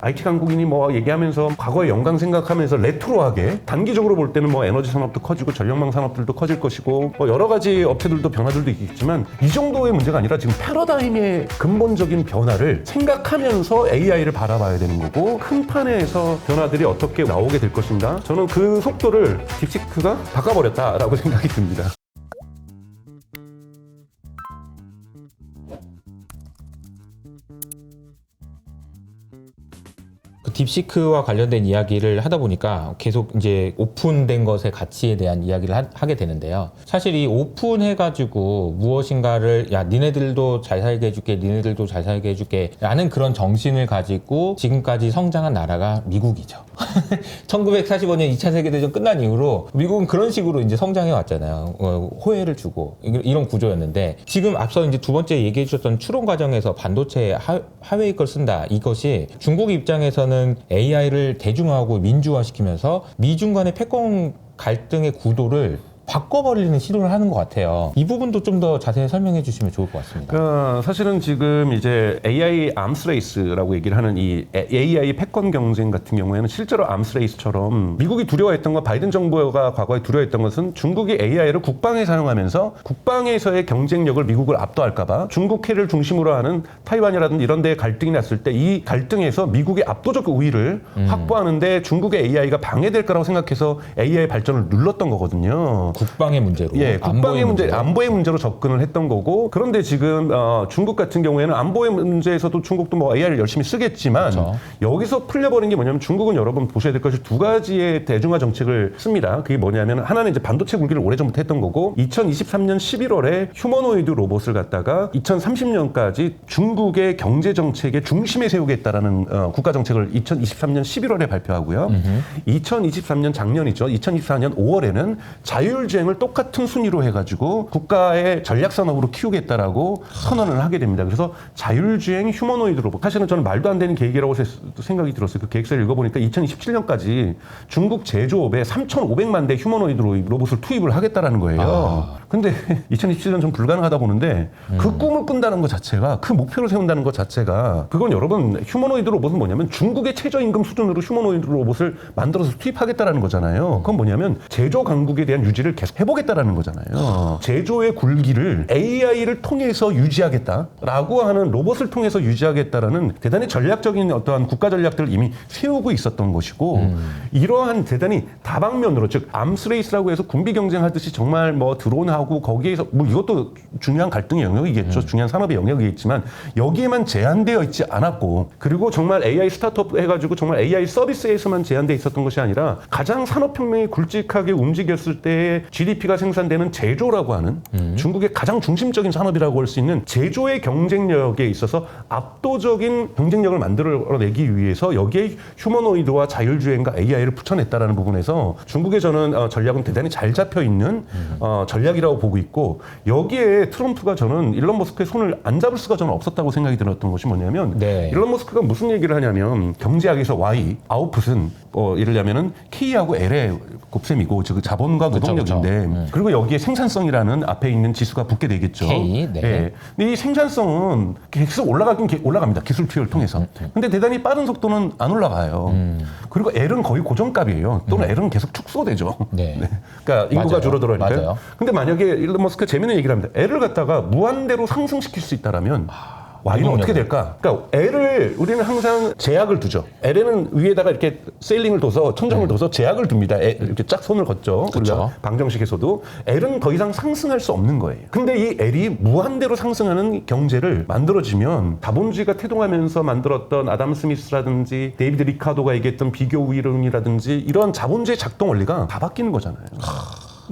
IT 강국인이 뭐 얘기하면서 과거의 영광 생각하면서 레트로하게 단기적으로 볼 때는 뭐 에너지 산업도 커지고 전력망 산업들도 커질 것이고 뭐 여러 가지 업체들도 변화들도 있겠지만 이 정도의 문제가 아니라 지금 패러다임의 근본적인 변화를 생각하면서 AI를 바라봐야 되는 거고 큰 판에서 변화들이 어떻게 나오게 될 것인가 저는 그 속도를 딥시크가 바꿔버렸다라고 생각이 듭니다. 딥시크와 관련된 이야기를 하다 보니까 계속 이제 오픈된 것의 가치에 대한 이야기를 하게 되는데요. 사실 이 오픈해가지고 무엇인가를 야 니네들도 잘 살게 해줄게, 니네들도 잘 살게 해줄게 라는 그런 정신을 가지고 지금까지 성장한 나라가 미국이죠. 1945년 2차 세계대전 끝난 이후로 미국은 그런 식으로 이제 성장해 왔잖아요. 호혜를 주고 이런 구조였는데 지금 앞서 이제 두 번째 얘기해 주셨던 추론 과정에서 반도체 하웨이 걸 쓴다 이것이 중국 입장에서는 AI를 대중화하고 민주화시키면서 미중 간의 패권 갈등의 구도를 바꿔버리는 시도를 하는 것 같아요. 이 부분도 좀 더 자세히 설명해 주시면 좋을 것 같습니다. 사실은 지금 이제 AI 암스레이스라고 얘기를 하는 이 AI 패권 경쟁 같은 경우에는 실제로 암스레이스처럼 미국이 두려워했던 건 바이든 정부가 과거에 두려워했던 것은 중국이 AI를 국방에 사용하면서 국방에서의 경쟁력을 미국을 압도할까봐 중국해를 중심으로 하는 타이완이라든지 이런 데에 갈등이 났을 때 이 갈등에서 미국의 압도적 우위를 확보하는데 중국의 AI가 방해될 거라고 생각해서 AI 발전을 눌렀던 거거든요. 국방의 문제로. 예, 국방의 문제, 안보의 문제로 접근을 했던 거고 그런데 지금 중국 같은 경우에는 안보의 문제에서도 중국도 뭐 AI를 열심히 쓰겠지만 그렇죠. 여기서 풀려버린 게 뭐냐면 중국은 여러분 보셔야 될 것이 두 가지의 대중화 정책을 씁니다. 그게 뭐냐면 하나는 이제 반도체 굴기를 오래전부터 했던 거고 2023년 11월에 휴머노이드 로봇을 갖다가 2030년까지 중국의 경제 정책의 중심에 세우겠다라는 국가 정책을 2023년 11월에 발표하고요. 2023년 작년이죠. 2024년 5월에는 자율주행을 똑같은 순위로 해가지고 국가의 전략산업으로 키우겠다라고 선언을 하게 됩니다. 그래서 자율주행 휴머노이드 로봇. 사실은 저는 말도 안 되는 계획이라고 생각이 들었어요. 그 계획서를 읽어보니까 2027년까지 중국 제조업에 3,500만 대 휴머노이드 로봇을 투입을 하겠다라는 거예요. 근데 2027년 좀 불가능하다 보는데 그 꿈을 꾼다는 것 자체가 그 목표를 세운다는 것 자체가 그건 여러분 휴머노이드 로봇은 뭐냐면 중국의 최저임금 수준으로 휴머노이드 로봇을 만들어서 투입하겠다라는 거잖아요. 그건 뭐냐면 제조 강국에 대한 유지를 계속 해보겠다라는 거잖아요. 제조의 굴기를 AI를 통해서 유지하겠다라고 하는 로봇을 통해서 유지하겠다라는 대단히 전략적인 어떠한 국가 전략들을 이미 세우고 있었던 것이고 이러한 대단히 다방면으로 즉 암스레이스라고 해서 군비 경쟁하듯이 정말 뭐 드론하고 거기에서 뭐 이것도 중요한 갈등의 영역이겠죠. 중요한 산업의 영역이겠지만 여기에만 제한되어 있지 않았고 그리고 정말 AI 스타트업 해가지고 정말 AI 서비스에서만 제한되어 있었던 것이 아니라 가장 산업혁명이 굵직하게 움직였을 때 GDP가 생산되는 제조라고 하는 중국의 가장 중심적인 산업이라고 할 수 있는 제조의 경쟁력에 있어서 압도적인 경쟁력을 만들어내기 위해서 여기에 휴머노이드와 자율주행과 AI를 붙여냈다라는 부분에서 중국의 저는 전략은 대단히 잘 잡혀 있는 전략이라고 보고 있고 여기에 트럼프가 저는 일론 머스크의 손을 안 잡을 수가 저는 없었다고 생각이 들었던 것이 뭐냐면 일론 머스크가 무슨 얘기를 하냐면 경제학에서 Y, 아웃풋은 예를 들자면은 K하고 L의 곱셈이고 즉 자본과 노동력인데 그리고 여기에 생산성이라는 앞에 있는 지수가 붙게 되겠죠. K, 네. 근데 이 생산성은 계속 올라갑니다. 기술 투여를 통해서. 근데 대단히 빠른 속도는 안 올라가요. 그리고 L은 거의 고정값이에요. 또는 L은 계속 축소되죠. 네. 그러니까 인구가 맞아요. 줄어들어니까. 맞아요. 근데 만약에 일론 머스크 재미있는 얘기를 합니다. L을 갖다가 무한대로 상승시킬 수 있다라면 Y는 어떻게 될까? 그러니까 L을 우리는 항상 제약을 두죠. L에는 위에다가 이렇게 세일링을 둬서 천정을 둬서 제약을 둡니다. 이렇게 쫙 손을 걷죠. 그렇죠. 방정식에서도 L은 더 이상 상승할 수 없는 거예요. 근데 이 L이 무한대로 상승하는 경제를 만들어지면 자본주의가 태동하면서 만들었던 아담 스미스라든지 데이비드 리카도가 얘기했던 비교 우위론이라든지 이런 자본주의 작동 원리가 다 바뀌는 거잖아요.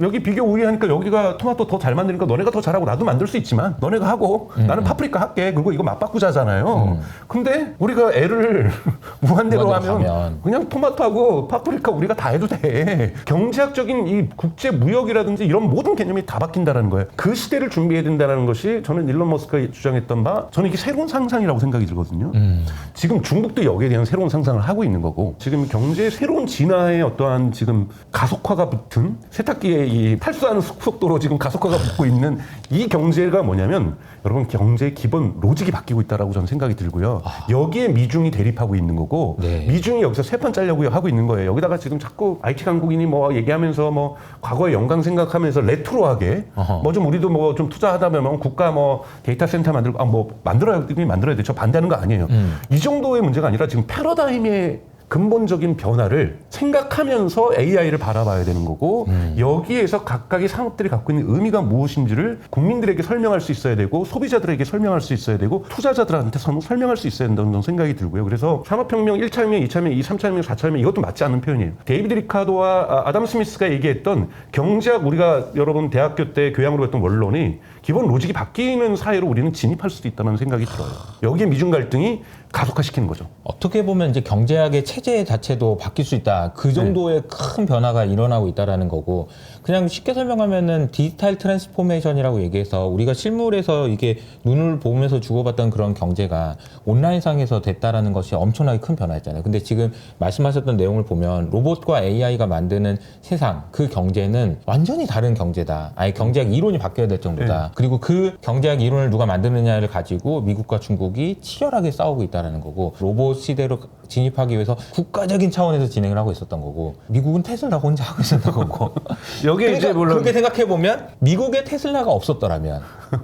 여기 비교 우위하니까 여기가 토마토 더 잘 만드니까 너네가 더 잘하고 나도 만들 수 있지만 너네가 하고 나는 파프리카 할게. 그리고 이거 맞바꾸자잖아요. 근데 우리가 애를 무한대로 하면 그냥 토마토하고 파프리카 우리가 다 해도 돼. 경제학적인 이 국제 무역이라든지 이런 모든 개념이 다 바뀐다는 거예요. 그 시대를 준비해야 된다는 것이 저는 일론 머스크가 주장했던 바 저는 이게 새로운 상상이라고 생각이 들거든요. 지금 중국도 여기에 대한 새로운 상상을 하고 있는 거고 지금 경제의 새로운 진화의 어떠한 지금 가속화가 붙은 세탁기에 이 탈수하는 속도로 지금 가속화가 붙고 있는 이 경제가 뭐냐면 여러분 경제의 기본 로직이 바뀌고 있다라고 저는 생각이 들고요. 여기에 미중이 대립하고 있는 거고 네. 미중이 여기서 세 판 짜려고 하고 있는 거예요. 여기다가 지금 자꾸 IT 강국인이 뭐 얘기하면서 뭐 과거의 영광 생각하면서 레트로하게 뭐 좀 우리도 뭐 좀 투자하다면 뭐 국가 뭐 데이터 센터 만들고 뭐 만들어야 돼. 저 반대하는 거 아니에요. 이 정도의 문제가 아니라 지금 패러다임의 근본적인 변화를 생각하면서 AI를 바라봐야 되는 거고 여기에서 각각의 산업들이 갖고 있는 의미가 무엇인지를 국민들에게 설명할 수 있어야 되고 소비자들에게 설명할 수 있어야 되고 투자자들한테 설명할 수 있어야 된다는 생각이 들고요. 그래서 산업혁명 1차 혁명, 2차 혁명, 3차 혁명, 4차 혁명 이것도 맞지 않는 표현이에요. 데이비드 리카도와 아담 스미스가 얘기했던 경제학 우리가 여러분 대학교 때 교양으로 했던 원론이 기본 로직이 바뀌는 사회로 우리는 진입할 수도 있다는 생각이 들어요. 여기에 미중 갈등이 가속화시키는 거죠. 어떻게 보면 이제 경제학의 체제 자체도 바뀔 수 있다. 그 정도의 큰 변화가 일어나고 있다라는 거고, 그냥 쉽게 설명하면은 디지털 트랜스포메이션이라고 얘기해서 우리가 실물에서 이게 눈을 보면서 주고받던 그런 경제가 온라인상에서 됐다라는 것이 엄청나게 큰 변화였잖아요. 근데 지금 말씀하셨던 내용을 보면 로봇과 AI가 만드는 세상, 그 경제는 완전히 다른 경제다. 아예 경제학 이론이 바뀌어야 될 정도다. 그리고 그 경제학 이론을 누가 만드느냐를 가지고 미국과 중국이 치열하게 싸우고 있다라는 거고, 로봇 시대로 진입하기 위해서 국가적인 차원에서 진행을 하고 있었던 거고, 미국은 테슬라 혼자 하고 있었던 거고. 여기에 그러니까 이제 물론 그렇게 생각해 보면 미국에 테슬라가 없었더라면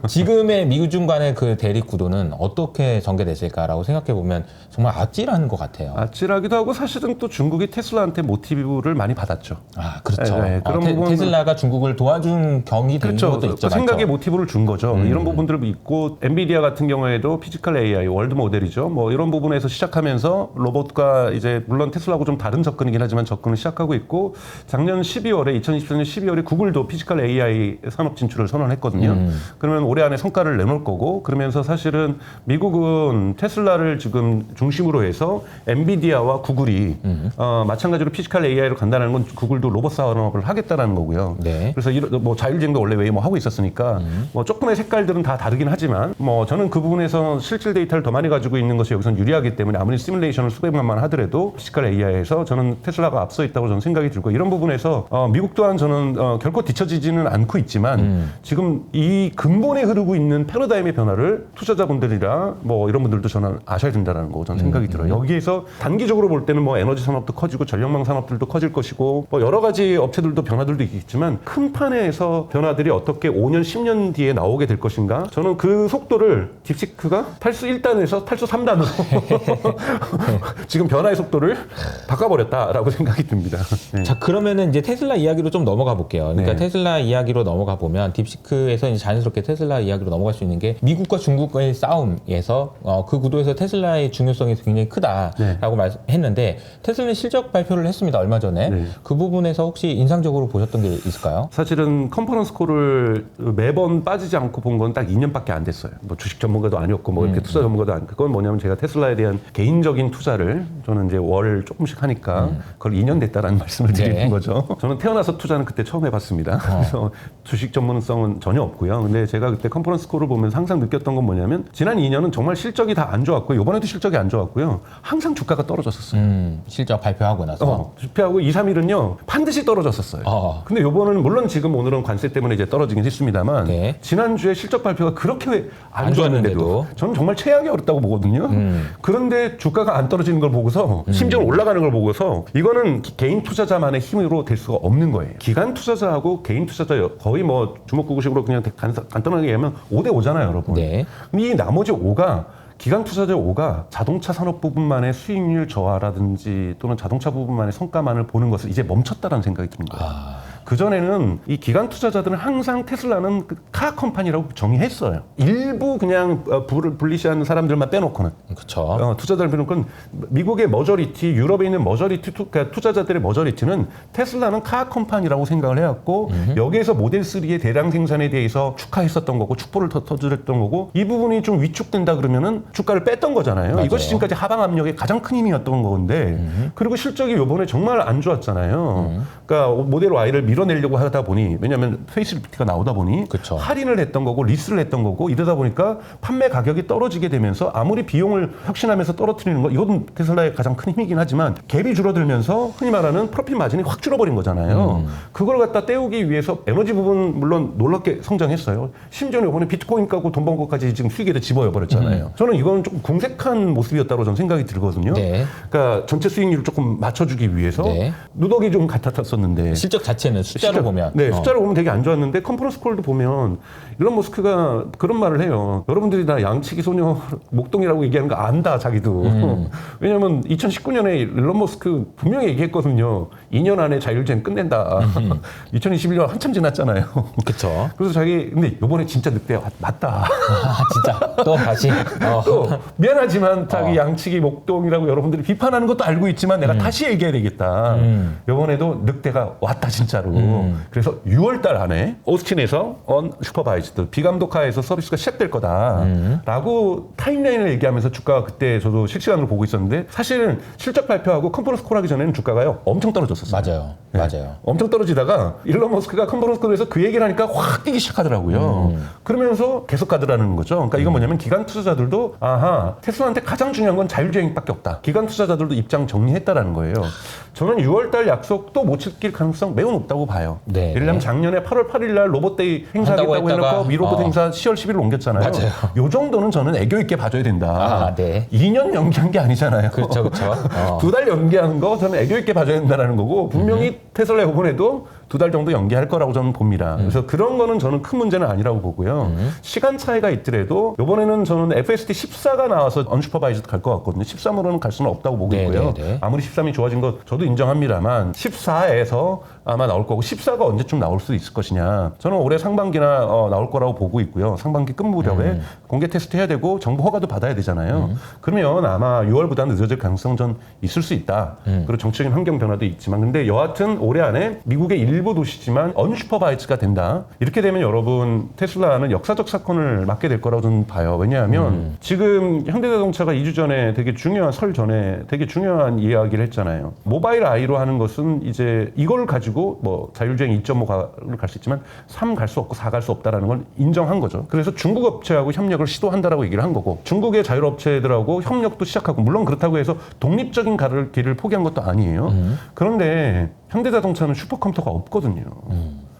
지금의 미중 간의 그 대립 구도는 어떻게 전개됐을까라고 생각해 보면 정말 아찔한 것 같아요. 아찔하기도 하고 사실은 또 중국이 테슬라한테 모티브를 많이 받았죠. 아, 그렇죠. 네, 그런 부분은- 테슬라가 중국을 도와준 경이 된 그렇죠. 것도 있죠. 그 생각에 맞죠? 모티브를 준 거죠. 이런 부분들을 있고 엔비디아 같은 경우에도 피지컬 AI 월드 모델이죠. 뭐 이런 부분에서 시작하면서 로봇과 이제 물론 테슬라하고 좀 다른 접근이긴 하지만 접근을 시작하고 있고 작년 12월에 2024년 12월에 구글도 피지컬 AI 산업 진출을 선언했거든요. 그러면 올해 안에 성과를 내놓을 거고 그러면서 사실은 미국은 테슬라를 지금 중심으로 해서 엔비디아와 구글이 마찬가지로 피지컬 AI로 간다는 건 구글도 로봇 산업을 하겠다라는 거고요. 네. 그래서 뭐 자율주행도 원래 웨이모 하고 있었으니까 뭐 조금의 색깔들은 다 다르긴 하지만 뭐 저는 그 부분에서 실질 데이터를 더 많이 가지고 있는 것이 여기서는 유리하기 때문에 아무리 시뮬레이션을 수백만만 하더라도 피지컬 AI에서 저는 테슬라가 앞서 있다고 저는 생각이 들고 이런 부분에서 미국 또한 저는 결코 뒤처지지는 않고 있지만 지금 이 근본에 흐르고 있는 패러다임의 변화를 투자자분들이라 뭐 이런 분들도 저는 아셔야 된다는 거 저는 생각이 들어요. 여기에서 단기적으로 볼 때는 뭐 에너지 산업도 커지고 전력망 산업들도 커질 것이고 뭐 여러 가지 업체들도 변화들도 있겠지만 큰 판에서 변화들이 어떻게 5년 10년 뒤에 나오게 될 것인가 저는 그 속도를 딥시크가 탈수 1단에서 탈수 3단으로 지금 변화의 속도를 바꿔버렸다라고 생각이 듭니다. 네. 자, 그러면은 이제 테슬라 이야기로 좀 넘어가 볼게요. 그러니까 네. 테슬라 이야기로 넘어가 보면 딥시크에서 이제 자연스럽게 테슬라 이야기로 넘어갈 수 있는 게 미국과 중국의 싸움에서 그 구도에서 테슬라의 중요성이 굉장히 크다라고 말했는데 테슬라 실적 발표를 했습니다. 얼마 전에. 네. 그 부분에서 혹시 인상적으로 보셨던 게 있을까요? 사실은 컨퍼런스 콜을 매번 빠지지 않고 본 건 딱 2년밖에 안 됐어요. 뭐 주식 전문가도 아니었고 뭐 이렇게 투자 전문가도 아니고 그건 뭐냐면 제가 테슬라에 대한 개인적인 투자를 저는 이제 월 조금씩 하니까 그걸 2년 됐다라는 말씀을 드리는 네. 거죠. 저는 태어나서 투자는 그때 처음 해봤습니다. 그래서 주식 전문성은 전혀 없고요. 근데 제가 그때 컨퍼런스 콜을 보면서 항상 느꼈던 건 뭐냐면 지난 2년은 정말 실적이 다 안 좋았고요. 이번에도 실적이 안 좋았고요. 항상 주가가 떨어졌었어요. 실적 발표하고 나서. 주표하고 2, 3일은요 반드시 떨어졌었어요. 근데 요번은 물론 지금 오늘은 관세 때문에 이제 떨어지긴 했습니다만 네. 지난주에 실적 발표가 그렇게 안 안 좋았는데도 좋았는데도. 저는 정말 최악이 어렵다고 보거든요. 그런데 주가가 안 떨어지는 걸 보고서 심지어 올라가는 걸 보고서 이거는 개인 투자자만의 힘으로 될 수가 없는 거예요. 기관 투자자하고 개인 투자자 거의 뭐 주먹구구식으로 그냥 간단하게 얘기하면 5대 5잖아요, 여러분. 네. 이 나머지 5가 기관 투자자 5가 자동차 산업 부분만의 수익률 저하라든지 또는 자동차 부분만의 성과만을 보는 것을 이제 멈췄다라는 생각이 드는 거예요. 그전에는 이 기관 투자자들은 항상 테슬라는 그 카 컴퍼니라고 정의했어요. 일부 그냥 불리시한 사람들만 빼놓고는. 그렇죠. 투자자들 빼놓고는 미국의 머저리티, 유럽에 있는 머저리티 그러니까 투자자들의 머저리티는 테슬라는 카 컴퍼니라고 생각을 해왔고 여기에서 모델 3의 대량 생산에 대해서 축하했었던 거고 축포를 터뜨렸던 거고 이 부분이 좀 위축된다 그러면은 주가를 뺐던 거잖아요. 맞아요. 이것이 지금까지 하방 압력의 가장 큰 힘이었던 건데 그리고 실적이 이번에 정말 안 좋았잖아요. 그러니까 모델 Y를 밀어내려고 하다 보니 왜냐하면 페이스리프트가 나오다 보니 그쵸. 할인을 했던 거고 리스를 했던 거고 이러다 보니까 판매 가격이 떨어지게 되면서 아무리 비용을 혁신하면서 떨어뜨리는 거 이건 테슬라의 가장 큰 힘이긴 하지만 갭이 줄어들면서 흔히 말하는 프로핏 마진이 확 줄어버린 거잖아요. 그걸 갖다 때우기 위해서 에너지 부분 물론 놀랍게 성장했어요. 심지어는 이번에 비트코인 까고 돈 번 것까지 지금 수익에다 집어여 버렸잖아요. 저는 이거는 조금 궁색한 모습이었다고 저는 생각이 들거든요. 네. 그러니까 전체 수익률을 조금 맞춰주기 위해서 네. 누더기 좀 같았었는데 실적 자체는 숫자로 보면 네, 숫자로 보면 되게 안 좋았는데 컨퍼런스 콜도 보면 일론 머스크가 그런 말을 해요. 여러분들이 다 양치기 소녀 목동이라고 얘기하는 거 안다 자기도. 왜냐면 2019년에 일론 머스크 분명히 얘기했거든요. 2년 안에 자율주행 끝낸다. 2021년 한참 지났잖아요. 그쵸. 그래서 자기 근데 이번에 진짜 늑대 맞다. 진짜 또 다시 또 미안하지만 자기 양치기 목동이라고 여러분들이 비판하는 것도 알고 있지만 내가 다시 얘기해야 되겠다. 이번에도 늑대가 왔다 진짜로. 그래서 6월달 안에 오스틴에서 언슈퍼바이즈드 비감독하에서 서비스가 시작될 거다라고 타임라인을 얘기하면서 주가가 그때 저도 실시간으로 보고 있었는데 사실은 실적 발표하고 컨퍼런스 콜 하기 전에는 주가가요 엄청 떨어졌었어요. 맞아요. 네. 맞아요. 엄청 떨어지다가 일론 머스크가 컨퍼런스 콜에서 그 얘기를 하니까 확 뛰기 시작하더라고요. 그러면서 계속 가더라는 거죠. 그러니까 이건 뭐냐면 기관 투자자들도 아하 테슬라한테 가장 중요한 건 자율주행밖에 없다. 기관 투자자들도 입장 정리했다라는 거예요. 저는 6월달 약속도 못 지킬 가능성 매우 높다고 봐요. 네. 예를 들면 작년에 8월 8일 날 로봇데이 행사하겠다고 해놓고 미로봇 행사 10월 10일로 옮겼잖아요. 맞아요. 요 정도는 저는 애교 있게 봐줘야 된다. 네. 2년 2년 연기한 게 아니잖아요. 그렇죠. 2달 연기한 거 저는 애교 있게 봐줘야 된다는 거고 분명히 테슬라 이번에도 2달 정도 연기할 거라고 저는 봅니다. 그래서 그런 거는 저는 큰 문제는 아니라고 보고요. 시간 차이가 있더라도 이번에는 저는 FSD 14가 나와서 언슈퍼바이즈드 갈 것 같거든요. 13으로는 갈 수는 없다고 보고 있고요. 아무리 13이 좋아진 거 저도 인정합니다만 14에서 아마 나올 거고 14가 언제쯤 나올 수 있을 것이냐. 저는 올해 상반기나 나올 거라고 보고 있고요. 상반기 끝 무렵에 공개 테스트 해야 되고 정부 허가도 받아야 되잖아요. 그러면 아마 6월보다 늦어질 가능성 전 있을 수 있다. 그리고 정치적인 환경 변화도 있지만 근데 여하튼 올해 안에 미국의 일부 도시지만 언슈퍼바이즈가 된다. 이렇게 되면 여러분 테슬라는 역사적 사건을 맞게 될 거라고 저는 봐요. 왜냐하면 지금 현대자동차가 2주 전에 되게 중요한 설 전에 되게 중요한 이야기를 했잖아요. 모바일 아이로 하는 것은 이제 이걸 가지고 뭐 자율주행 2.5를 갈 수 있지만 3 갈 수 없고 4 갈 수 없다라는 걸 인정한 거죠. 그래서 중국 업체하고 협력을 시도한다라고 얘기를 한 거고 중국의 자율업체들하고 협력도 시작하고 물론 그렇다고 해서 독립적인 길을 포기한 것도 아니에요. 그런데 현대자동차는 슈퍼컴퓨터가 없거든요.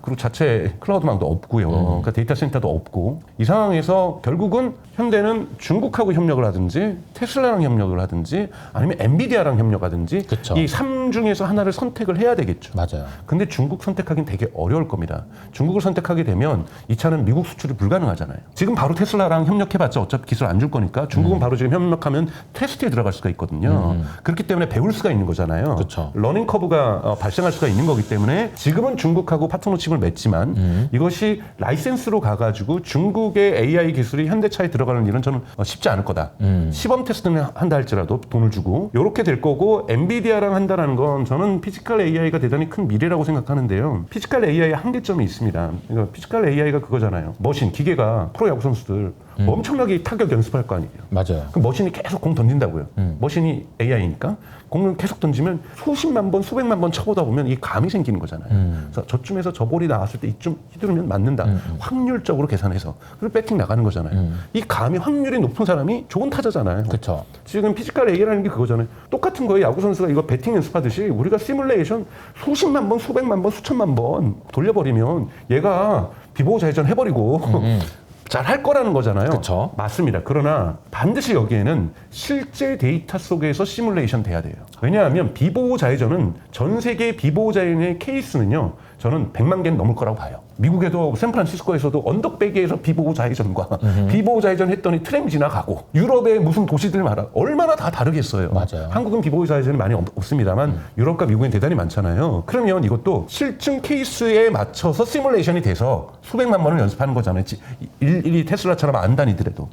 그리고 자체 클라우드망도 없고요. 그러니까 데이터 센터도 없고 이 상황에서 결국은 현대는 중국하고 협력을 하든지 테슬라랑 협력을 하든지 아니면 엔비디아랑 협력하든지 그쵸. 이 3 중에서 하나를 선택을 해야 되겠죠. 맞아요. 근데 중국 선택하기는 되게 어려울 겁니다. 중국을 선택하게 되면 이 차는 미국 수출이 불가능하잖아요. 지금 바로 테슬라랑 협력해봤자 어차피 기술 안 줄 거니까 중국은 바로 지금 협력하면 테스트에 들어갈 수가 있거든요. 그렇기 때문에 배울 수가 있는 거잖아요. 그쵸. 러닝 커브가 발생할 수가 있는 거기 때문에 지금은 중국하고 파트너십을 맺지만 이것이 라이센스로 가가지고 중국의 AI 기술이 현대차에 들어가는 일은 저는 쉽지 않을 거다. 시범 테스트는 한다 할지라도 돈을 주고 이렇게 될 거고 엔비디아랑 한다는 건 저는 피지컬 AI가 대단히 큰 미래라고 생각하는데요. 피지컬 AI의 한계점이 있습니다. 그러니까 피지컬 AI가 그거잖아요. 머신, 기계가 프로야구 선수들 엄청나게 타격 연습할 거 아니에요. 맞아요. 그럼 머신이 계속 공 던진다고요. 머신이 AI니까 공을 계속 던지면 수십만 번, 수백만 번 쳐보다 보면 이 감이 생기는 거잖아요. 그래서 저쯤에서 저 볼이 나왔을 때 이쯤 휘두르면 맞는다. 확률적으로 계산해서 그리고 배팅 나가는 거잖아요. 이 감이 확률이 높은 사람이 좋은 타자잖아요. 그렇죠. 지금 피지컬 A라는 게 그거잖아요. 똑같은 거예요. 야구 선수가 이거 배팅 연습하듯이 우리가 시뮬레이션 수십만 번, 수백만 번, 수천만 번 돌려버리면 얘가 비보호 좌회전 해버리고 잘 할 거라는 거잖아요. 그쵸. 맞습니다. 그러나 반드시 여기에는 실제 데이터 속에서 시뮬레이션 돼야 돼요. 왜냐하면 비보호 좌회전은 전 세계 비보호 좌회전의 케이스는요. 저는 100만 개는 넘을 거라고 봐요. 미국에도 샌프란시스코에서도 언덕배기에서 비보호 좌회전과 비보호 좌회전 했더니 트램 지나가고 유럽의 무슨 도시들 말아 얼마나 다 다르겠어요. 맞아요. 한국은 비보호 좌회전이 많이 없습니다만 유럽과 미국은 대단히 많잖아요. 그러면 이것도 실증 케이스에 맞춰서 시뮬레이션이 돼서 수백만 번을 연습하는 거잖아요. 일일이 테슬라처럼 안 다니더라도.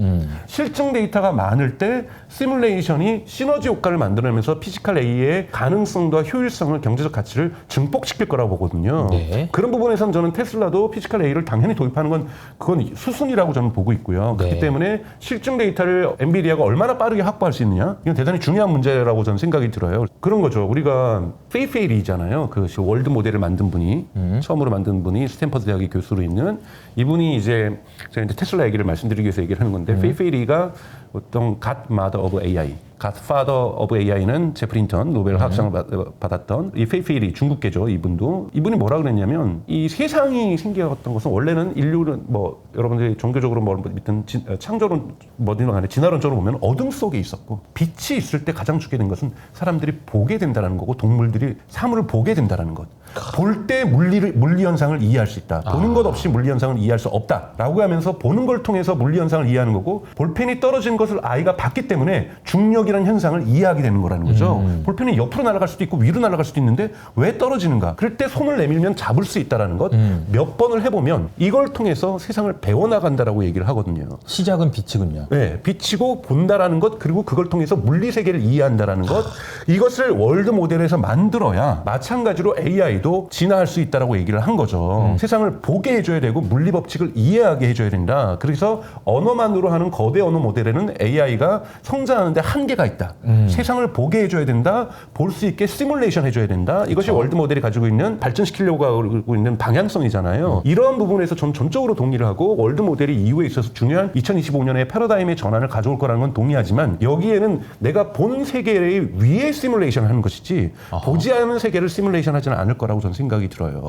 실증 데이터가 많을 때 시뮬레이션이 시너지 효과를 만들어내면서 피지컬 A의 가능성과 효율성을 경제적 가치를 증폭시킬 거라고 보거든요. 네. 그런 부분에서는 저는 테슬라도 테슬라도 피지컬 A를 당연히 도입하는 건 그건 수순이라고 저는 보고 있고요. 그렇기 네. 때문에 실증 데이터를 엔비디아가 얼마나 빠르게 확보할 수 있느냐 이건 대단히 중요한 문제라고 저는 생각이 들어요. 그런 거죠. 우리가 페이페이리잖아요. 그 월드 모델을 만든 분이 처음으로 만든 분이 스탠퍼드 대학의 교수로 있는 이분이 이제 제가 이제 테슬라 얘기를 말씀드리기 위해서 얘기를 하는 건데 페이페이리가 어떤 godmother of AI, godfather of AI는 제프리 힌턴 노벨 화학상을 받았던 이 페이페이리 중국계죠. 이분이 뭐라 그랬냐면 이 세상이 생겨왔던 것은 원래는 인류는 뭐 여러분들이 종교적으로 뭐 믿든 창조론 뭐든 간에 진화론적으로 보면 어둠 속에 있었고 빛이 있을 때 가장 죽게 된 것은 사람들이 보게 된다는 거고 동물들이 사물을 보게 된다는 것. 볼 때 물리 현상을 이해할 수 있다. 보는 것 없이 물리 현상을 이해할 수 없다라고 하면서 보는 걸 통해서 물리 현상을 이해하는 거고 볼펜이 떨어진 것을 아이가 봤기 때문에 중력이라는 현상을 이해하게 되는 거라는 거죠. 볼펜이 옆으로 날아갈 수도 있고 위로 날아갈 수도 있는데 왜 떨어지는가? 그럴 때 손을 내밀면 잡을 수 있다라는 것 몇 번을 해보면 이걸 통해서 세상을 배워나간다라고 얘기를 하거든요. 시작은 빛이군요. 네, 빛이고 본다라는 것 그리고 그걸 통해서 물리 세계를 이해한다라는 것 이것을 월드 모델에서 만들어야 마찬가지로 AI도 진화할 수 있다라고 얘기를 한 거죠. 세상을 보게 해줘야 되고 물리 법칙을 이해하게 해줘야 된다. 그래서 언어만으로 하는 거대 언어 모델에는 AI가 성장하는데 한계가 있다. 세상을 보게 해줘야 된다. 볼 수 있게 시뮬레이션 해줘야 된다. 이것이 월드 모델이 가지고 있는 발전시키려고 하고 있는 방향성이잖아요. 이런 부분에서 전 전적으로 동의를 하고 월드 모델이 이후에 있어서 중요한 2025년에 패러다임의 전환을 가져올 거라는 건 동의하지만 여기에는 내가 본 세계의 위에 시뮬레이션을 하는 것이지 보지 않은 세계를 시뮬레이션 하지는 않을 거라고 저는 생각이 들어요.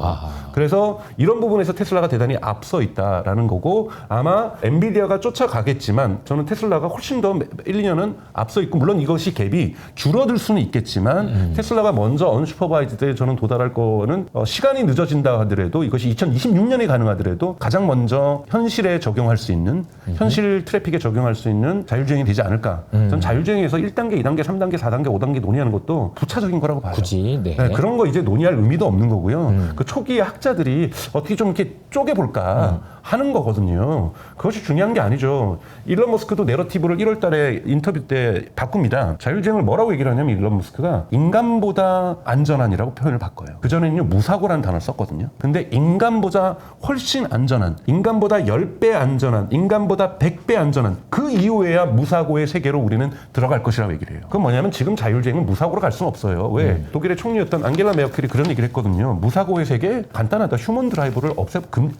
그래서 이런 부분에서 테슬라가 대단히 앞서 있다라는 거고 아마 엔비디아가 쫓아가겠지만 저는 테슬라가 훨씬 더 1, 2년은 앞서 있고 물론 이것이 갭이 줄어들 수는 있겠지만 테슬라가 먼저 언슈퍼바이즈드에 저는 도달할 거는 시간이 늦어진다 하더라도 이것이 2026년에 가능하더라도 가장 먼저 현실에 적용할 수 있는 현실 트래픽에 적용할 수 있는 자율주행이 되지 않을까. 저는 자율주행에서 1단계, 2단계, 3단계, 4단계, 5단계 논의하는 것도 부차적인 거라고 봐요. 굳이 네. 네, 그런 거 이제 논의할 의미도 없는 거고요. 그 초기에 학자들이 어떻게 좀 이렇게 쪼개볼까 하는 거거든요. 그것이 중요한 게 아니죠. 일론 머스크도 내러티브를 1월 달에 인터뷰 때 바꿉니다. 자율주행을 뭐라고 얘기를 하냐면 일론 머스크가 인간보다 안전한이라고 표현을 바꿔요. 그전에는요, 무사고라는 단어를 썼거든요. 근데 인간보다 훨씬 안전한, 인간보다 10배 안전한, 인간보다 100배 안전한 그 이후에야 무사고의 세계로 우리는 들어갈 것이라고 얘기를 해요. 그건 뭐냐면 지금 자율주행은 무사고로 갈 수는 없어요. 왜? 독일의 총리였던 앙겔라 메르켈이 그런 얘기를 했거든요. 무사고의 세계 간단하다. 휴먼 드라이브를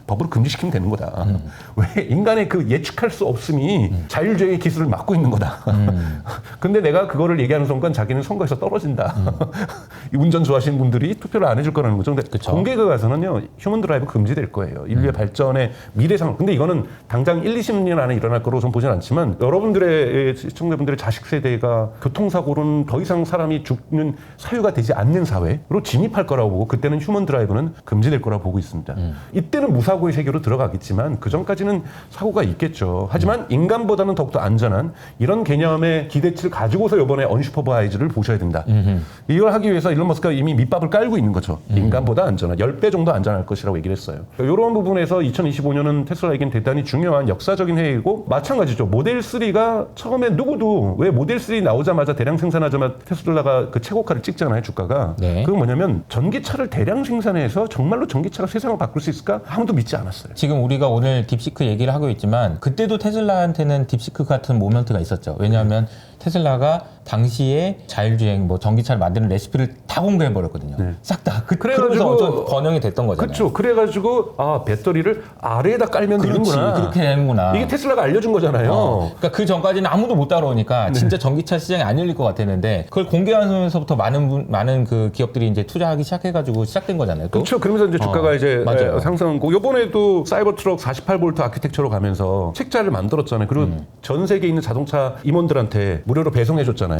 법으로 금지시키면 되는 거다. 왜? 인간의 그 예측할 수 없음이 자율주행의 기술을 막고 있는 거다. 근데 내가 그거를 얘기하는 순간 자기는 선거에서 떨어진다. 이 운전 좋아하시는 분들이 투표를 안 해줄 거라는 거죠. 근데 공개가 가서는요, 휴먼 드라이브 금지될 거예요. 인류의 발전의 미래상. 근데 이거는 당장 1, 20년 안에 일어날 거로 좀 보진 않지만 여러분들의 시청자분들의 자식 세대가 교통사고로는 더 이상 사람이 죽는 사유가 되지 않는 사회로 진입할 거라고 보고 그때는 휴먼 드라이브는 금지될 거라고 보고 있습니다. 이때는 무사고의 세계로 들어가겠지만 그 전까지는 사고가 있겠죠. 하지만 인간보다는 더욱더 안전한 이런 개념의 기대치를 가지고서 이번에 언슈퍼바이즈를 보셔야 된다. 이걸 하기 위해서 일론 머스크가 이미 밑밥을 깔고 있는 거죠. 인간보다 안전한 10배 정도 안전할 것이라고 얘기를 했어요. 이런 부분에서 2025년은 테슬라에겐 대단히 중요한 역사적인 해이고 마찬가지죠. 모델 3가 처음에 누구도 왜 모델 3 나오자마자 대량 생산하자마자 테슬라가 그 최고가를 찍잖아요. 주가가. 네. 그건 뭐냐면 전기차를 대량 생산해서 정말로 전기차가 세상을 바꿀 수 있을까? 아무도 믿지 않았어요. 지금 우리가 오늘 딥시크 얘기를 하고 있지만 그때도 테슬라한테는 딥시크 같은 모멘트가 있었죠. 왜냐하면 테슬라가 당시에 자율주행 뭐 전기차를 만드는 레시피를 다 공개해 버렸거든요. 네. 싹 다. 그래서 어떤 번영이 됐던 거잖아요. 그렇죠. 그래가지고 아 배터리를 아래에다 깔면 되는구나. 그렇게 되는구나. 이게 테슬라가 알려준 거잖아요. 그러니까 그 전까지는 아무도 못 따라오니까 진짜 전기차 시장이 안 열릴 것 같았는데 그걸 공개하면서부터 많은 그 기업들이 이제 투자하기 시작해가지고 시작된 거잖아요. 또. 그렇죠. 그러면서 이제 주가가 이제 맞아요. 상승하고 이번에도 사이버 트럭 48V 아키텍처로 가면서 책자를 만들었잖아요. 그리고 전 세계에 있는 자동차 임원들한테 무료로 배송해줬잖아요.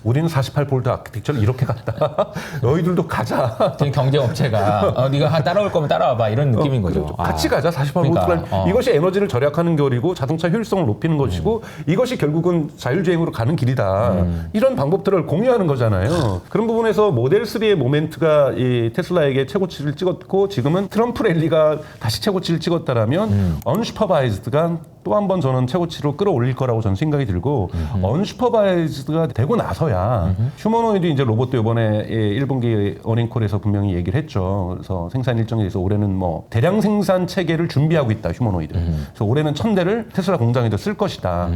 우리는 48V 아키텍처를 이렇게 갔다. 너희들도 가자. 경제업체가 네가 따라올 거면 따라와봐 이런 느낌인 거죠. 같이 가자. 48V가 그러니까, 이것이 에너지를 절약하는 결이고 자동차 효율성을 높이는 것이고 이것이 결국은 자율주행으로 가는 길이다. 이런 방법들을 공유하는 거잖아요. 그런 부분에서 모델 3의 모멘트가 이 테슬라에게 최고치를 찍었고 지금은 트럼프 랠리가 다시 최고치를 찍었다라면 언슈퍼바이즈드가 또 한 번 저는 최고치로 끌어올릴 거라고 저는 생각이 들고 언슈퍼바이즈드가 되고 나서야 휴머노이드 이제 로봇도 이번에 1분기 어닝콜에서 분명히 얘기를 했죠. 그래서 생산 일정에 대해서 올해는 뭐 대량 생산 체계를 준비하고 있다 휴머노이드. 그래서 올해는 1000대를 테슬라 공장에도 쓸 것이다.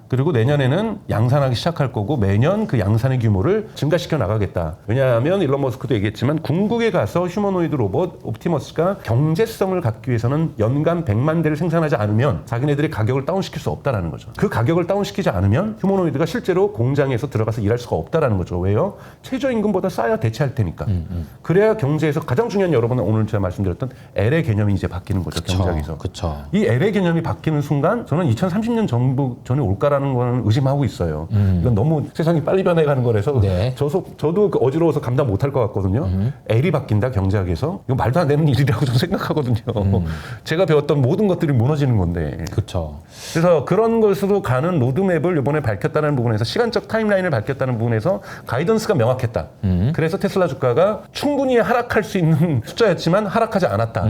그리고 내년에는 양산하기 시작할 거고 매년 그 양산의 규모를 증가시켜 나가겠다. 왜냐하면 일론 머스크도 얘기했지만 궁극에 가서 휴머노이드 로봇 옵티머스가 경제성을 갖기 위해서는 연간 100만 대를 생산하지 않으면 자기네들이 가격을 다운시킬 수 없다라는 거죠. 그 가격을 다운시키지 않으면 휴머노이드가 실제로 공장에서 들어가서 일할 수가 없다라는 거죠. 왜요? 최저임금보다 싸야 대체할 테니까. 그래야 경제에서 가장 중요한 여러분은 오늘 제가 말씀드렸던 L의 개념이 이제 바뀌는 거죠. 경제학에서. 그쵸. 이 L의 개념이 바뀌는 순간 저는 2030년 전에 올까라는 거는 의심하고 있어요. 이건 너무 세상이 빨리 변해가는 거라서 네. 저도 그 어지러워서 감당 못할 것 같거든요. L이 바뀐다 경제학에서 이거 말도 안 되는 일이라고 저는 생각하거든요. 제가 배웠던 모든 것들이 무너지는 건데. 그렇죠. 그래서 그런 것으로 가는 로드맵을 이번에 밝혔다는 부분에서 시간적 타임라인을 밝혔다는 부분에서 가이던스가 명확했다. 그래서 테슬라 주가가 충분히 하락할 수 있는 숫자였지만 하락하지 않았다.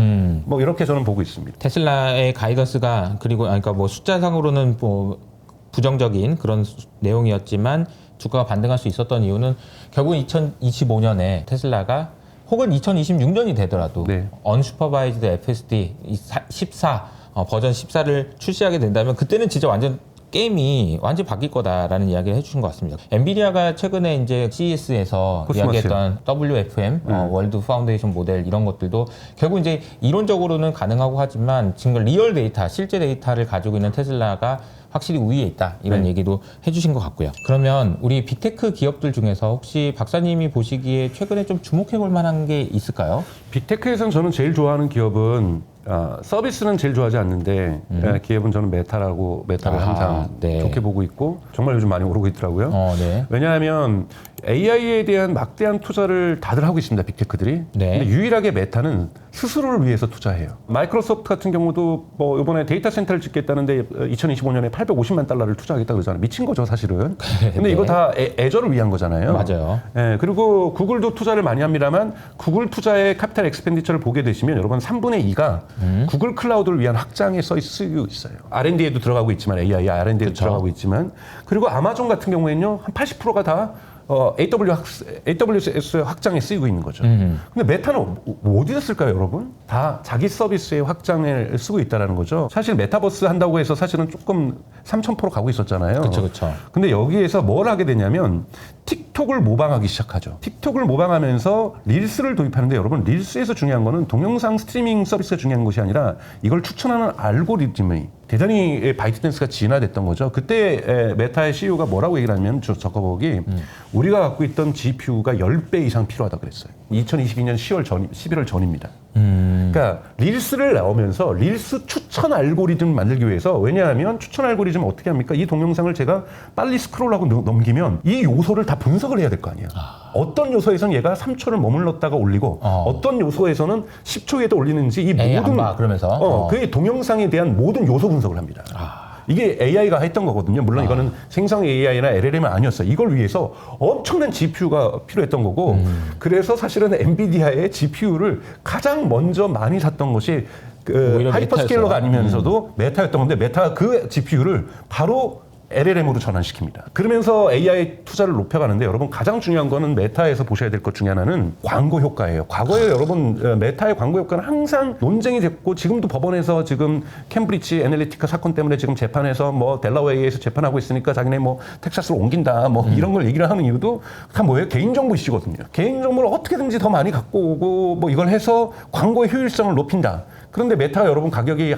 뭐 이렇게 저는 보고 있습니다. 테슬라의 가이던스가 그러니까 뭐 숫자상으로는 뭐 부정적인 그런 내용이었지만 주가가 반등할 수 있었던 이유는 결국 2025년에 테슬라가 혹은 2026년이 되더라도 네. 언슈퍼바이즈드 FSD 14 버전 14를 출시하게 된다면 그때는 진짜 완전 게임이 완전히 바뀔 거다라는 이야기를 해주신 것 같습니다. 엔비디아가 최근에 이제 CES에서 이야기했던 WFM, 월드 파운데이션 모델 이런 것들도 결국 이제 이론적으로는 가능하고 하지만 지금 리얼 데이터, 실제 데이터를 가지고 있는 테슬라가 확실히 우위에 있다 이런 얘기도 해주신 것 같고요. 그러면 우리 빅테크 기업들 중에서 혹시 박사님이 보시기에 최근에 좀 주목해 볼 만한 게 있을까요? 빅테크에서는 저는 제일 좋아하는 기업은 서비스는 제일 좋아하지 않는데 기업은 저는 메타를 항상 네. 좋게 보고 있고 정말 요즘 많이 오르고 있더라고요. 네. 왜냐하면 AI에 대한 막대한 투자를 다들 하고 있습니다. 빅테크들이. 네. 근데 유일하게 메타는 스스로를 위해서 투자해요. 마이크로소프트 같은 경우도 뭐 이번에 데이터 센터를 짓겠다는데 2025년에 850만 달러를 투자하겠다 그러잖아요. 미친 거죠, 사실은. 근데 이거 다 애저를 위한 거잖아요. 맞아요. 예, 그리고 구글도 투자를 많이 합니다만 구글 투자의 카피탈 엑스펜디처를 보게 되시면 여러분 3분의 2가 구글 클라우드를 위한 확장에 쓰이고 있어요. R&D에도 들어가고 있지만 AI R&D에도 들어가고 있지만 그리고 아마존 같은 경우에는요 한 80%가 다 AWS 확장에 쓰이고 있는 거죠. 근데 메타는 어디다 쓸까요, 여러분? 다 자기 서비스의 확장에 쓰고 있다는 거죠. 사실 메타버스 한다고 해서 사실은 조금 3000% 가고 있었잖아요. 그렇죠. 근데 여기에서 뭘 하게 되냐면 틱톡을 모방하기 시작하죠. 틱톡을 모방하면서 릴스를 도입하는데 여러분 릴스에서 중요한 거는 동영상 스트리밍 서비스가 중요한 것이 아니라 이걸 추천하는 알고리즘이 대단히 바이트댄스가 진화됐던 거죠. 그때 메타의 CEO가 뭐라고 얘기를 하냐면 저거보기 우리가 갖고 있던 GPU가 10배 이상 필요하다 그랬어요. 2022년 11월 전입니다. 그러니까 릴스를 나오면서 릴스 추천 알고리즘 만들기 위해서 왜냐하면 추천 알고리즘 어떻게 합니까? 이 동영상을 제가 빨리 스크롤하고 넘기면 이 요소를 다 분석을 해야 될 거 아니에요. 어떤 요소에서는 얘가 3초를 머물렀다가 올리고 어떤 요소에서는 10초에도 올리는지 이 모든 그러면서 그 동영상에 대한 모든 요소 분석을 합니다. 이게 AI가 했던 거거든요. 물론 이거는 생성 AI나 LLM은 아니었어요. 이걸 위해서 엄청난 GPU가 필요했던 거고 그래서 사실은 엔비디아의 GPU를 가장 먼저 많이 샀던 것이 그 하이퍼스케일러가 아니면서도 메타였던 건데 메타가 그 GPU를 바로 LLM으로 전환시킵니다. 그러면서 AI 투자를 높여가는데 여러분 가장 중요한 거는 메타에서 보셔야 될 것 중에 하나는 광고 효과예요. 과거에 여러분 메타의 광고 효과는 항상 논쟁이 됐고 지금도 법원에서 지금 캠브리지 애널리티카 사건 때문에 지금 재판에서 뭐 델라웨이에서 재판하고 있으니까 자기네 뭐 텍사스로 옮긴다 뭐 이런 걸 얘기를 하는 이유도 다 뭐예요? 개인정보 이슈거든요. 개인정보를 어떻게든지 더 많이 갖고 오고 뭐 이걸 해서 광고의 효율성을 높인다. 그런데 메타가 여러분 가격이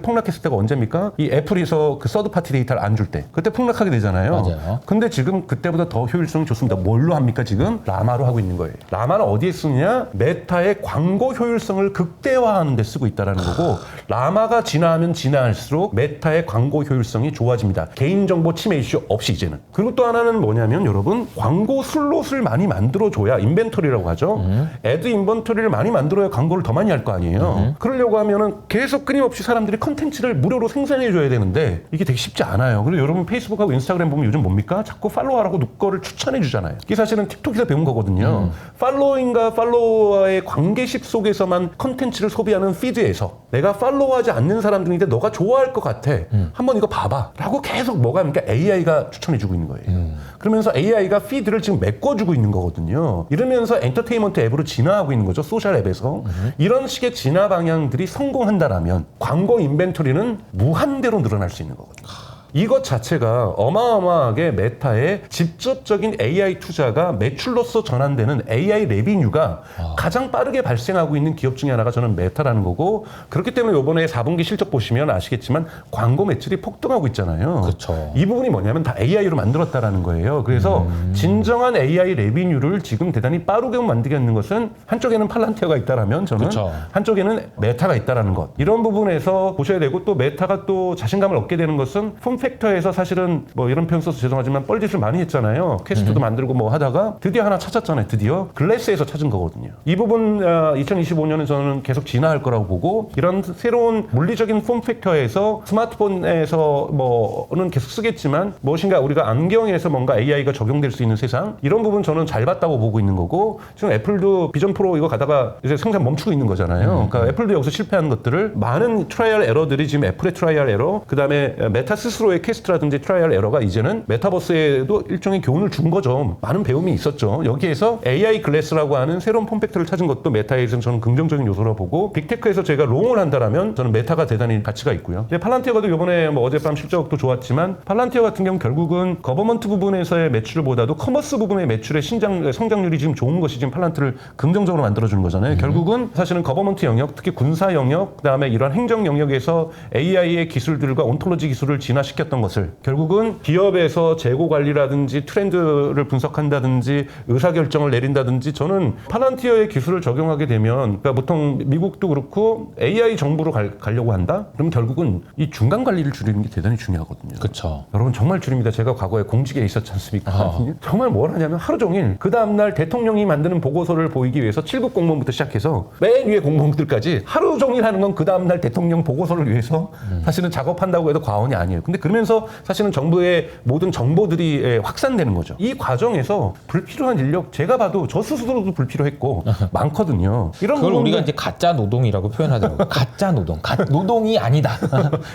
폭락했을 때가 언제입니까? 이 애플에서 그 서드 파티 데이터를 안 줄 때. 그때 폭락하게 되잖아요. 맞아요. 근데 지금 그때보다 더 효율성이 좋습니다. 뭘로 합니까 지금? 라마로 하고 있는 거예요. 라마는 어디에 쓰느냐? 메타의 광고 효율성을 극대화하는 데 쓰고 있다는 거고 라마가 진화하면 진화할수록 메타의 광고 효율성이 좋아집니다. 개인정보 침해 이슈 없이 이제는. 그리고 또 하나는 뭐냐면 여러분 광고 슬롯을 많이 만들어줘야 인벤토리라고 하죠. 애드 인벤토리를 많이 만들어야 광고를 더 많이 할 거 아니에요. 그러려고 하면은 계속 끊임없이 사람들이 컨텐츠를 무료로 생산해 줘야 되는데 이게 되게 쉽지 않아요. 그리고 여러분 페이스북하고 인스타그램 보면 요즘 뭡니까? 자꾸 팔로워하라고 거를 추천해 주잖아요. 이게 사실은 틱톡에서 배운 거거든요. 팔로잉과 팔로워의 관계식 속에서만 컨텐츠를 소비하는 피드에서 내가 팔로우하지 않는 사람들인데 너가 좋아할 것 같아. 한번 이거 봐봐. 라고 계속 뭐가 하니까 AI가 추천해 주고 있는 거예요. 그러면서 AI가 피드를 지금 메꿔주고 있는 거거든요. 이러면서 엔터테인먼트 앱으로 진화하고 있는 거죠. 소셜 앱에서. 이런 식의 진화 방향들이 성공한다라면 광고 인벤토리는 무한대로 늘어날 수 있는 거거든요. 이것 자체가 어마어마하게 메타의 직접적인 AI 투자가 매출로서 전환되는 AI 레비뉴가 가장 빠르게 발생하고 있는 기업 중에 하나가 저는 메타라는 거고, 그렇기 때문에 이번에 4분기 실적 보시면 아시겠지만 광고 매출이 폭등하고 있잖아요. 그렇죠. 이 부분이 뭐냐면 다 AI로 만들었다라는 거예요. 그래서 진정한 AI 레비뉴를 지금 대단히 빠르게 만들겠는 것은 한쪽에는 팔란티어가 있다라면 저는 그렇죠. 한쪽에는 메타가 있다라는 것. 이런 부분에서 보셔야 되고, 또 메타가 또 자신감을 얻게 되는 것은 폼팩터에서 사실은 뭐 이런 표현 써서 죄송하지만 뻘짓을 많이 했잖아요. 퀘스트도 만들고 뭐 하다가 드디어 하나 찾았잖아요. 드디어 글래스에서 찾은 거거든요. 이 부분 2025년은 저는 계속 진화할 거라고 보고, 이런 새로운 물리적인 폼팩터에서 스마트폰에서 뭐는 계속 쓰겠지만 무엇인가 우리가 안경에서 뭔가 AI가 적용될 수 있는 세상, 이런 부분 저는 잘 봤다고 보고 있는 거고, 지금 애플도 비전 프로 이거 가다가 이제 생산 멈추고 있는 거잖아요. 그러니까 애플도 여기서 실패하는 것들을, 많은 트라이얼 에러들이 지금 애플의 트라이얼 에러, 그 다음에 메타 스스로의 퀘스트라든지 트라이얼 에러가 이제는 메타버스에도 일종의 교훈을 준 거죠. 많은 배움이 있었죠. 여기에서 AI 글래스라고 하는 새로운 폼팩터를 찾은 것도 메타에서는 저는 긍정적인 요소라고 보고, 빅테크에서 제가 롱을 한다라면 저는 메타가 대단히 가치가 있고요. 근데 팔란티어가도 이번에 뭐 어젯밤 실적도 좋았지만, 팔란티어 같은 경우 결국은 거버먼트 부분에서의 매출보다도 커머스 부분의 매출의 성장률이 지금 좋은 것이 지금 팔란티를 긍정적으로 만들어주는 거잖아요. 결국은 사실은 거버먼트 영역, 특히 군사 영역, 그다음에 이런 행정 영역에서 AI의 기술들과 온톨로지 기술을 진화시켰던 것을 결국은 기업에서 재고 관리라든지 트렌드를 분석한다든지 의사결정을 내린다든지, 저는 팔란티어의 기술을 적용하게 되면, 그러니까 보통 미국도 그렇고 AI 정부로 가려고 한다? 그럼 결국은 이 중간 관리를 줄이는 게 대단히 중요하거든요. 그렇죠. 여러분 정말 줄입니다. 제가 과거에 공직에 있었지 않습니까? 정말 뭘 하냐면 하루 종일 그 다음날 대통령이 만드는 보고서를 보이기 위해서 7급 공무원부터 시작해서 맨 위에 공무원들까지 하루 종일 하는 건 그 다음날 대통령 보고서를 위해서 사실은 작업한다고 해도 과언이 아니에요. 근데 그러면서 사실은 정부의 모든 정보들이 확산되는 거죠. 이 과정에서 불필요한 인력, 제가 봐도 저 스스로도 불필요했고 많거든요. 이런 그걸 부분들... 우리가 이제 가짜 노동이라고 표현하더라고요. 가짜 노동. 노동이 아니다.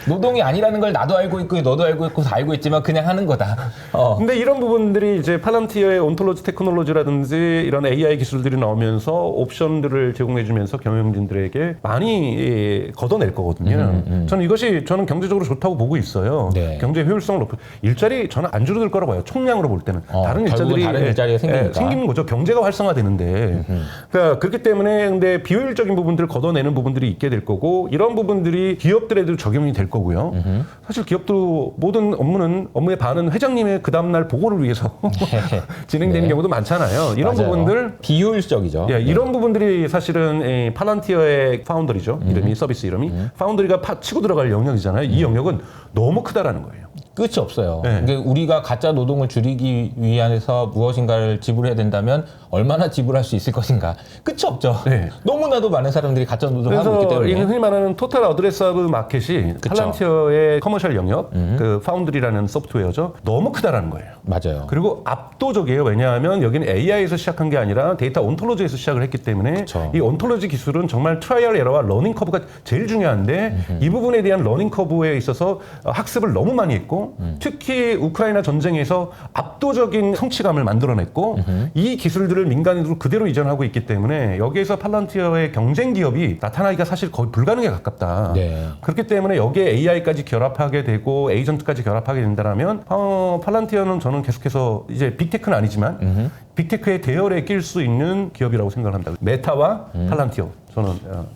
노동이 아니라는 걸 나도 알고 있고 너도 알고 있고 다 알고 있지만 그냥 하는 거다. 근데 이런 부분들이 이제 팔란티어의 온톨로지 테크놀로지라든지 이런 AI 기술들이 나오면서 옵션들을 제공해주면서 경영진들에게 많이 걷어낼 거거든요. 저는 경제적으로 좋다고 보고 있어요. 네. 경제 효율성을 높여, 일자리 저는 안 줄어들 거라고 봐요. 총량으로 볼 때는 다른 일자리가 생기는 거죠. 경제가 활성화되는데. 그러니까 그렇기 때문에 근데 비효율적인 부분들을 걷어내는 부분들이 있게 될 거고, 이런 부분들이 기업들에도 적용이 될 거고요. 사실 기업도 모든 업무의 반은 회장님의 그 다음날 보고를 위해서 진행되는 경우도 많잖아요. 이런 맞아요. 부분들 비효율적이죠. 이런 부분들이 사실은 팔란티어의 파운더리죠. 이름이 서비스 이름이 파운더리가 치고 들어갈 영역이잖아요. 이 영역은 너무 크다라는 거예요. 끝이 없어요. 네. 그러니까 우리가 가짜 노동을 줄이기 위해서 무엇인가를 지불해야 된다면 얼마나 지불할 수 있을 것인가. 끝이 없죠. 네. 너무나도 많은 사람들이 가짜 노동을 하고 있기 때문에. 그래서 흔히 말하는 토탈 어드레서블 마켓이 팔란티어의 커머셜 영역, 그 파운드리라는 소프트웨어죠. 너무 크다라는 거예요. 맞아요. 그리고 압도적이에요. 왜냐하면 여기는 AI에서 시작한 게 아니라 데이터 온톨로지에서 시작을 했기 때문에 그쵸. 이 온톨로지 기술은 정말 트라이얼 에러와 러닝 커브가 제일 중요한데 이 부분에 대한 러닝 커브에 있어서 학습을 너무 많이 했고, 특히 우크라이나 전쟁에서 압도적인 성취감을 만들어냈고, 이 기술들을 민간인으로 그대로 이전하고 있기 때문에 여기에서 팔란티어의 경쟁 기업이 나타나기가 사실 거의 불가능에 가깝다. 네. 그렇기 때문에 여기에 AI까지 결합하게 되고 에이전트까지 결합하게 된다면 팔란티어는 저는 계속해서 이제 빅테크는 아니지만 빅테크의 대열에 낄 수 있는 기업이라고 생각을 합니다. 메타와 팔란티어 저는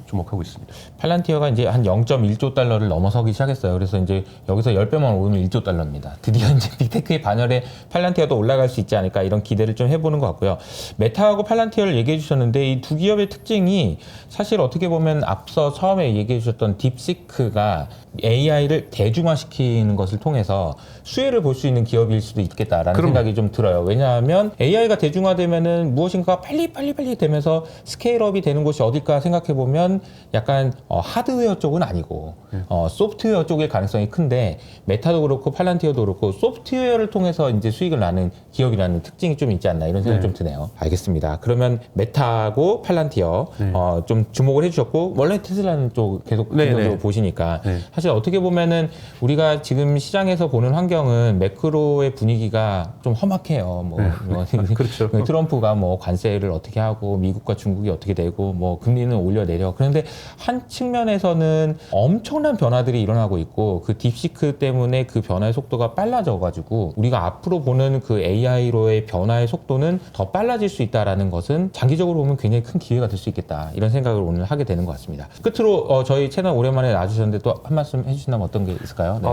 주목하고 있습니다. 팔란티어가 이제 한 0.1조 달러를 넘어서기 시작했어요. 그래서 이제 여기서 10배만 오르면 1조 달러입니다. 드디어 이제 빅테크의 반열에 팔란티어도 올라갈 수 있지 않을까, 이런 기대를 좀 해보는 것 같고요. 메타하고 팔란티어를 얘기해 주셨는데 이 두 기업의 특징이 사실 어떻게 보면 앞서 처음에 얘기해 주셨던 딥시크가 AI를 대중화시키는 것을 통해서 수혜를 볼 수 있는 기업일 수도 있겠다라는 생각이 좀 들어요. 왜냐하면 AI가 대중화되면은 무엇인가 빨리 되면서 스케일업이 되는 곳이 어딜까 생각해 보면 약간 하드웨어 쪽은 아니고 소프트웨어 쪽일 가능성이 큰데 메타도 그렇고 팔란티어도 그렇고 소프트웨어를 통해서 이제 수익을 나는 기업이라는 특징이 좀 있지 않나 이런 생각이 좀 드네요. 알겠습니다. 그러면 메타고 팔란티어 좀 주목을 해주셨고 원래 테슬라는 또 계속 긍정적으로 보시니까 사실 어떻게 보면은 우리가 지금 시장에서 보는 환경은 매크로의 분위기가 좀 험악해요. 그렇죠. 트럼프가 뭐 관세를 어떻게 하고 미국과 중국이 어떻게 되고 뭐 금리는 올려내려. 그런데 한 측면에서는 엄청난 변화들이 일어나고 있고 그 딥시크 때문에 그 변화의 속도가 빨라져가지고 우리가 앞으로 보는 그 AI로의 변화의 속도는 더 빨라질 수 있다라는 것은 장기적으로 보면 굉장히 큰 기회가 될 수 있겠다 이런 생각을 오늘 하게 되는 것 같습니다. 끝으로 저희 채널 오랜만에 나와주셨는데 또 한 말씀 해주신다면 어떤 게 있을까요? 네.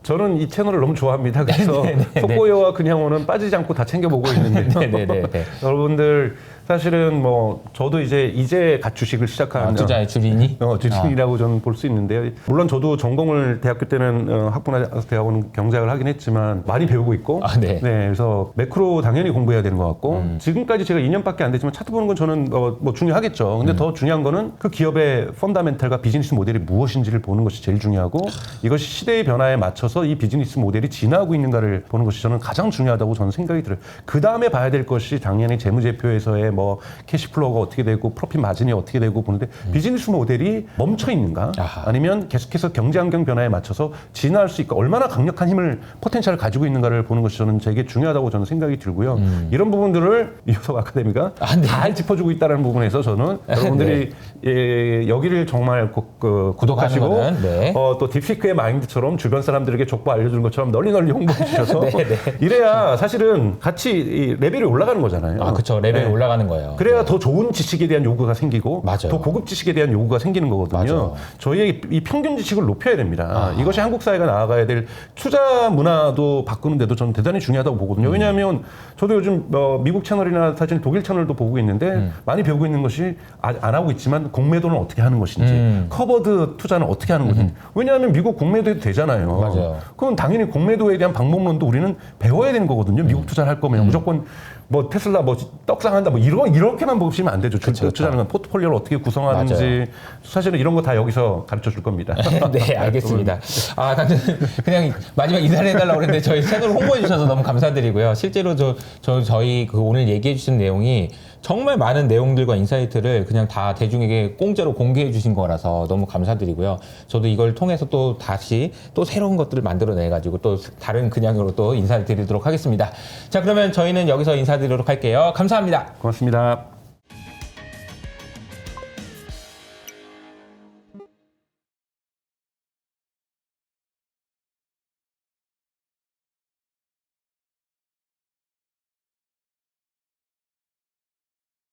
저는 이 채널을 너무 좋아합니다. 그래서 속보여와 그냥어는 빠지지 않고 다 챙겨보고 있는데요. 여러분들 사실은 뭐 저도 이제 갓 주식을 시작한 투자의 주린이 주린이라고 저는 볼 수 있는데요. 물론 저도 전공을 대학교 때는 학부나 대학원 경제학을 하긴 했지만 많이 배우고 있고 그래서 매크로 당연히 공부해야 되는 것 같고 지금까지 제가 2년밖에 안 됐지만 차트 보는 건 저는 뭐 중요하겠죠. 근데 더 중요한 거는 그 기업의 펀다멘탈과 비즈니스 모델이 무엇인지를 보는 것이 제일 중요하고 이것이 시대의 변화에 맞춰서 이 비즈니스 모델이 진화하고 있는가를 보는 것이 저는 가장 중요하다고 저는 생각이 들어요. 그 다음에 봐야 될 것이 당연히 재무제표에서의 뭐 캐시플로우가 어떻게 되고 프로핏 마진이 어떻게 되고 보는데 비즈니스 모델이 멈춰 있는가 아니면 계속해서 경제 환경 변화에 맞춰서 진화할 수 있고 얼마나 강력한 힘을 포텐셜을 가지고 있는가를 보는 것이 저는 되게 중요하다고 저는 생각이 들고요. 이런 부분들을 이효석 아카데미가 잘 짚어주고 있다는 부분에서 저는 여러분들이 여기를 정말 구독하시고 또 딥시크의 마인드처럼 주변 사람들에게 족보 알려주는 것처럼 널리 홍보해 주셔서 이래야 사실은 같이 레벨이 올라가는 거잖아요. 그렇죠. 레벨이 올라가는 거예요. 그래야 더 좋은 지식에 대한 요구가 생기고 더 고급 지식에 대한 요구가 생기는 거거든요. 저희의 이 평균 지식을 높여야 됩니다. 이것이 한국 사회가 나아가야 될 투자 문화도 바꾸는데도 저는 대단히 중요하다고 보거든요. 왜냐하면 저도 요즘 미국 채널이나 사실 독일 채널도 보고 있는데 많이 배우고 있는 것이 안 하고 있지만 공매도는 어떻게 하는 것인지 커버드 투자는 어떻게 하는 것인지 왜냐하면 미국 공매도해도 되잖아요. 그럼 당연히 공매도에 대한 방법론도 우리는 배워야 되는 거거든요. 미국 투자를 할 거면 무조건 뭐 테슬라 뭐 떡상한다 뭐 이렇게만 보시면 안 되죠. 투자하는 건 포트폴리오를 어떻게 구성하는지 사실은 이런 거 다 여기서 가르쳐 줄 겁니다. 네, 알겠습니다. 그냥 마지막 인사를 해달라고 그랬는데 저희 채널 홍보해 주셔서 너무 감사드리고요. 실제로 저희 오늘 얘기해 주신 내용이 정말 많은 내용들과 인사이트를 그냥 다 대중에게 공짜로 공개해 주신 거라서 너무 감사드리고요. 저도 이걸 통해서 또 다시 또 새로운 것들을 만들어내 가지고 또 다른 근양으로 또 인사를 드리도록 하겠습니다. 자, 그러면 저희는 여기서 인사드리도록 할게요. 감사합니다. 고맙습니다.